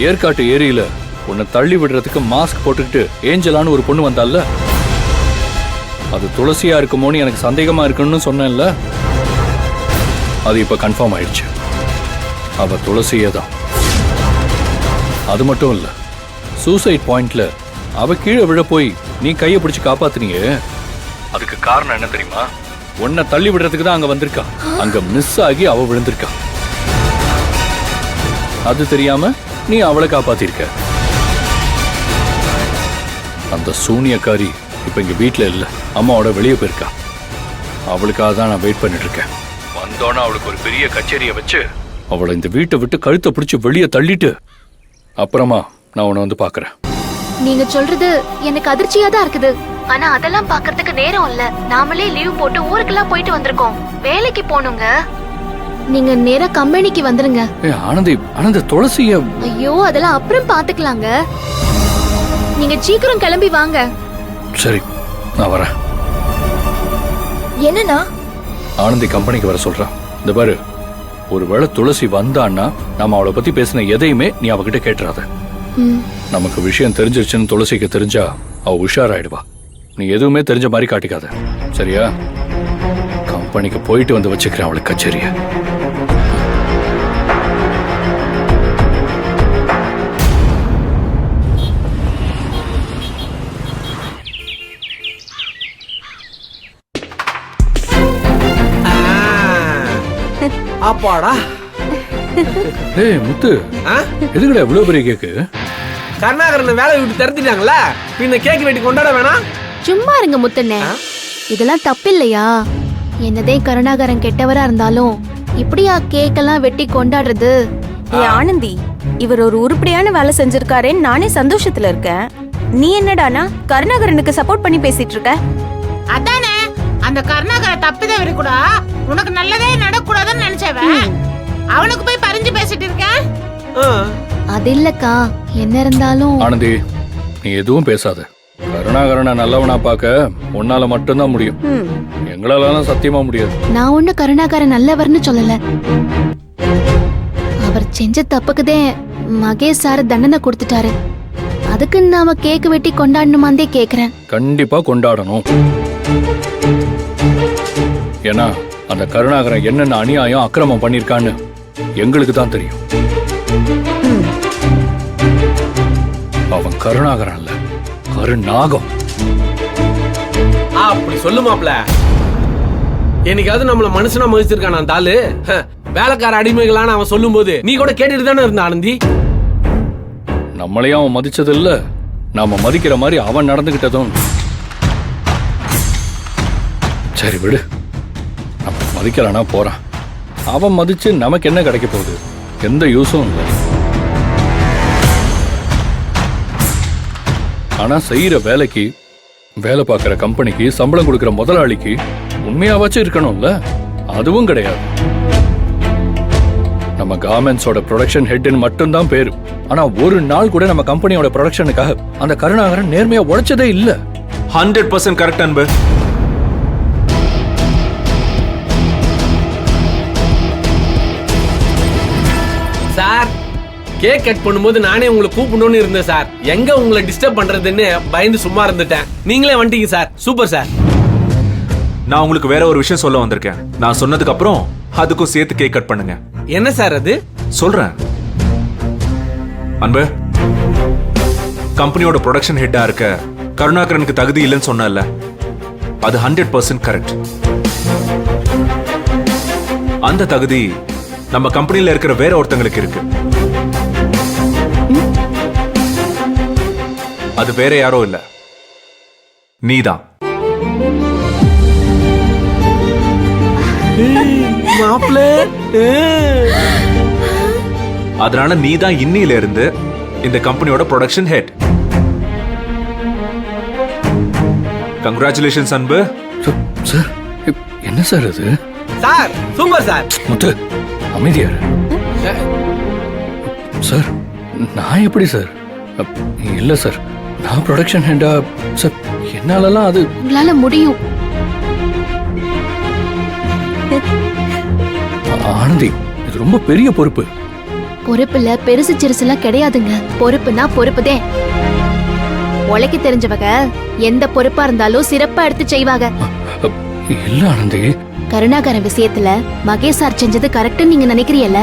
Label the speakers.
Speaker 1: ஏற்காட்டு ஏரியில உன்னை தள்ளி விடுறதுக்கு மாஸ்க் போட்டுக்கிட்டு ஏஞ்சலான்னு ஒரு பொண்ணு வந்தால, அது துளசியா இருக்குமோன்னு எனக்கு சந்தேகமா இருக்குன்னு சொன்னேன்ல, அது இப்ப கன்ஃபார்ம் ஆயிடுச்சு. அவ துளசியே தான். அது மட்டும் இல்ல, சூசைட் பாயிண்ட்ல அவ கீழே விழ போய் நீ கையை பிடிச்சு காப்பாத்துனீங்க, அதுக்கு காரணம் என்ன தெரியுமா? உன்னை தள்ளி விடுறதுக்கு தான் அங்க வந்திருக்கா. அங்க மிஸ் ஆகி அவ விழுந்திருக்கா. அது தெரியாம நீ அவளை காப்பாத்திருக்க. அந்த சூனியக்காரி இப்ப இங்க வீட்டுல இல்ல, அம்மாவோட வெளியே போயிருக்கா. அவளுக்காக தான் நான் வெயிட் பண்ணிட்டு இருக்கேன். வந்தோன்னா அவளுக்கு ஒரு பெரிய கச்சேரியை வச்சு அவளை இந்த வீட்டை விட்டு கழுத்தை பிடிச்சு வெளியே தள்ளிட்டு அப்புறமா நான் உன்னை வந்து பாக்குறேன்.
Speaker 2: நீங்க சொல்றது எனக்கு அதிர்ச்சியா தான் இருக்குது. ஆனா அதெல்லாம் பாக்குறதுக்கு நேரம் இல்ல. நாமளே லீவ் போட்டு ஊருக்கெல்லாம் போயிட்டு வந்திருக்கோம். வேலைக்கு போனுங்க. நீங்க நேரா கம்பெனிக்கு வந்துருங்க.
Speaker 1: ஆனந்தி, ஆனந்த துளசிய.
Speaker 2: ஐயோ, அதெல்லாம் அப்புறம் பாத்துக்கலாங்க. நீங்க சீக்கிரம் கிளம்பி வாங்க.
Speaker 1: சரி, நான் வரேன்.
Speaker 2: என்னன்னா?
Speaker 1: ஆனந்தி கம்பெனிக்கு வர சொல்றான். இந்த பாரு, ஒருவேளை துளசி வந்தான்னா நாம அவளை பத்தி பேசின எதையுமே நீ அவகிட்ட கேட்டுறாத. நமக்கு விஷயம் தெரிஞ்சிருச்சுன்னு துளசிக்கு தெரிஞ்சா அவ உஷாராயிடுவா. நீ எதுவுமே தெரிஞ்ச மாதிரி காட்டிக்காத, சரியா? கம்பெனிக்கு போயிட்டு வந்து வச்சுக்கிறேன் அவளுக்கு கச்சேரிய.
Speaker 3: அப்பாடா.
Speaker 1: ஏய் முத்து, எதுக்குடா இவ்வளவு பெரிய கேக்கு?
Speaker 3: கருணாகரன் வேலையை விட்டு திறந்துட்டாங்கல்ல, பின்ன கேக் வெட்டி கொண்டாட வேணாம்?
Speaker 2: சும்மா இருங்க முத்தண்ணே, இதெல்லாம் தப்பில்லையா? என்னதே கருணாகரன் கெட்டவரா இருந்தாலும் இப்படியா கேக்கெல்லாம் வெட்டி கொண்டாடுறது?
Speaker 4: ஏ ஆனந்தி, இவர் ஒரு உருப்படியான வேலை செஞ்சிருக்காரேன்னு நானே சந்தோஷத்துல இருக்கேன். நீ என்னடானா கருணாகரனுக்கு சப்போர்ட் பண்ணி பேசிட்டு இருக்க?
Speaker 5: அதானே, அந்த கருணாகர தப்பிதே வரி கூட உனக்கு நல்லதே நடக்கூடாதுன்னு நினைச்சவன் அவனுக்கு போய் பறிஞ்சு பேசிட்டு இருக்க.
Speaker 2: அது இல்லக்கா, என்ன இருந்தாலும்.
Speaker 1: ஆனந்தி, நீ எதுவும் பேசாத. கருணாகரனை நல்லவனா பார்க்க உன்னால மட்டும்தான் முடியும். எங்களால சத்தியமா முடியாது.
Speaker 2: நான் ஒண்ணு கருணாகரன் நல்லவர்னு சொல்லல. அவர் செஞ்ச தப்புக்குதே மகேஷ் சார் தண்டனை கொடுத்துட்டாரு. அதுக்கு நாம கேக் வெட்டி கொண்டாடணுமாந்தே கேக்குறேன்.
Speaker 1: கண்டிப்பா கொண்டாடணும். ஏன்னா அந்த கருணாகரன் என்னென்ன அநியாயம் அக்கிரமம் பண்ணிருக்கான்னு எங்களுக்கு தான் தெரியும். அவன் கருணாகரன் இல்ல, கருநாகம்.
Speaker 3: அப்படி சொல்லு மாப்ள. என்னைக்காவது நம்மள மனுஷனா மதிச்சிருக்கான் அந்த ஆளு? வேலைக்கார அடிமைகளான அவன் சொல்லும் போது நீ கூட கேட்டுட்டு தானே இருந்த ஆனந்தி?
Speaker 1: நம்மளையும் அவன் மதிச்சது இல்ல, நாம மதிக்கிற மாதிரி அவன் நடந்துகிட்டதும். சரி விடு, நம்ம மதிக்கலனா போறான். அவன் மதிச்சு நமக்கு என்ன கிடைக்க போகுது? எந்த யூஸும் இல்லை. ஆனா செய்யற வேலைக்கு, வேலை பார்க்கிற கம்பெனிக்கு, சம்பளம் கொடுக்கிற முதலாளிக்கு உண்மையாவாச்சும் இருக்கணும்ல? அதுவும் கிடையாது. நம்ம கார்மெண்ட்ஸோட ப்ரொடக்ஷன் ஹெட்னு மட்டும்தான் பேரு. ஆனா ஒரு நாள் கூட நம்ம கம்பெனியோட ப்ரொடக்ஷனுக்காக அந்த கருணாகரன் நேர்மையா உழைச்சதே இல்ல.
Speaker 6: 100% கரெக்ட் அன்பு.
Speaker 3: சார், கேக் கட் பண்ணும்போது நானே உங்களை கூப்பிடணும்னு இருந்தேன் சார். எங்க உங்களை டிஸ்டர்ப் பண்றதுன்னு பயந்து சும்மா இருந்துட்டேன். நீங்களே வந்துட்டீங்க சார். Super sir.
Speaker 6: நான் உங்களுக்கு வேற ஒரு விஷயம் சொல்ல வந்திருக்கேன். நான் சொன்னதுக்கு அப்புறம் அதுக்கும் சேர்த்து கேக் கட் பண்ணுங்க.
Speaker 3: என்ன சார் அது?
Speaker 6: சொல்றேன். அன்பு, கம்பெனியோட ப்ரொடக்ஷன் ஹெட்டா இருக்க கருணாகரனுக்கு தகுதி இல்லைன்னு சொன்னல, அது 100% கரெக்ட். அந்த தகுதி நம்ம கம்பெனில இருக்கிற வேற ஒருத்தங்களுக்கு இருக்கு. அது வேற யாரோ இல்ல, நீதான்.
Speaker 3: மாப்ள,
Speaker 6: அதனால நீதான் இன்னில இருந்து இந்த கம்பெனியோட production head. Congratulations Anbu.
Speaker 1: Sir, என்ன சார் அது?
Speaker 3: Sir super sir.
Speaker 1: முத்து, அமைதியாரு. சார், நான் எப்படி சார்? இல்ல சார், நான் ப்ரொடக்ஷன் ஹெட்டா சார். என்னாலலாம் அது
Speaker 2: உங்களால முடியும்.
Speaker 1: ஆனந்தி, இது ரொம்ப பெரிய பொறுப்பு.
Speaker 2: பொறுப்புல பெருசு சிறுசுலாம் கிடையாதுங்க. பொறுப்புனா பொறுப்புதே. உழைக்க தெரிஞ்சவங்க எந்த பொறுப்பா இருந்தாலும் சிறப்பா எடுத்து செய்வாங்க.
Speaker 1: இல்ல ஆனந்தி.
Speaker 2: கருணாகரன் விஷயத்துல மகேஷ் சார் செஞ்சது கரெக்ட்னு நீங்க நினைக்கிறீல்ல?